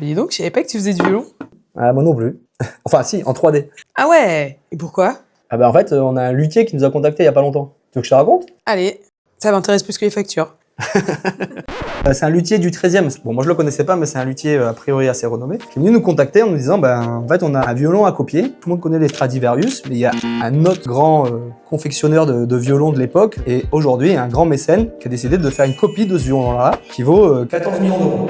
Dis donc, je savais pas que tu faisais du violon. Ah, moi non plus. Enfin, si, en 3D. Ah ouais. Et pourquoi? Ah bah en fait, on a un luthier qui nous a contacté il y a pas longtemps. Tu veux que je te raconte? Allez, ça m'intéresse plus que les factures. C'est un luthier du 13e. Bon, moi je le connaissais pas, mais c'est un luthier a priori assez renommé, qui est venu nous contacter en nous disant, en fait, on a un violon à copier. Tout le monde connaît les Stradivarius, mais il y a un autre grand confectionneur de violons de l'époque, et aujourd'hui, un grand mécène qui a décidé de faire une copie de ce violon-là, qui vaut 14 millions d'euros.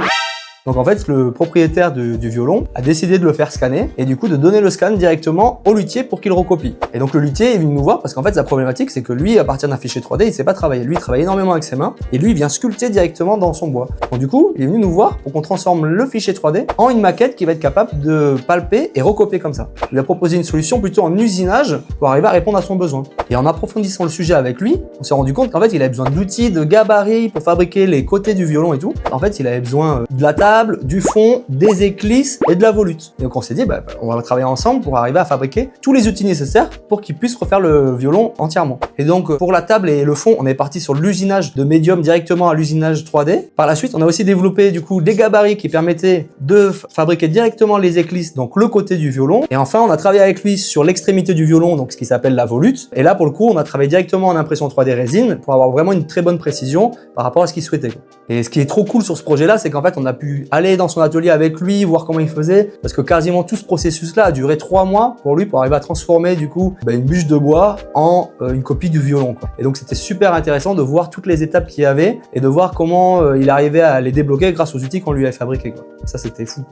Donc en fait, le propriétaire du violon a décidé de le faire scanner et du coup de donner le scan directement au luthier pour qu'il recopie. Et donc le luthier est venu nous voir parce qu'en fait sa problématique c'est que lui, à partir d'un fichier 3D, il sait pas travailler. Lui, il travaille énormément avec ses mains et lui, il vient sculpter directement dans son bois. Donc du coup, il est venu nous voir pour qu'on transforme le fichier 3D en une maquette qui va être capable de palper et recopier comme ça. Il a proposé une solution plutôt en usinage pour arriver à répondre à son besoin. Et en approfondissant le sujet avec lui, on s'est rendu compte qu'en fait, il avait besoin d'outils, de gabarits pour fabriquer les côtés du violon et tout. En fait, il avait besoin de la table, du fond, des éclisses et de la volute. Et donc on s'est dit, on va travailler ensemble pour arriver à fabriquer tous les outils nécessaires pour qu'il puisse refaire le violon entièrement. Et donc pour la table et le fond, on est parti sur l'usinage de médium directement à l'usinage 3D. Par la suite, on a aussi développé du coup des gabarits qui permettaient de fabriquer directement les éclisses, donc le côté du violon. Et enfin, on a travaillé avec lui sur l'extrémité du violon, donc ce qui s'appelle la volute. Et là, pour le coup, on a travaillé directement en impression 3D résine pour avoir vraiment une très bonne précision par rapport à ce qu'il souhaitait. Et ce qui est trop cool sur ce projet-là, c'est qu'en fait, on a pu aller dans son atelier avec lui, voir comment il faisait, parce que quasiment tout ce processus-là a duré 3 mois pour lui, pour arriver à transformer du coup une bûche de bois en une copie du violon, quoi. Et donc c'était super intéressant de voir toutes les étapes qu'il y avait et de voir comment il arrivait à les débloquer grâce aux outils qu'on lui avait fabriqués, quoi. Ça, c'était fou.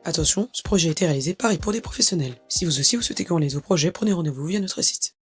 Attention, ce projet a été réalisé par et pour des professionnels. Si vous aussi vous souhaitez qu'on réalise vos projets, prenez rendez-vous via notre site.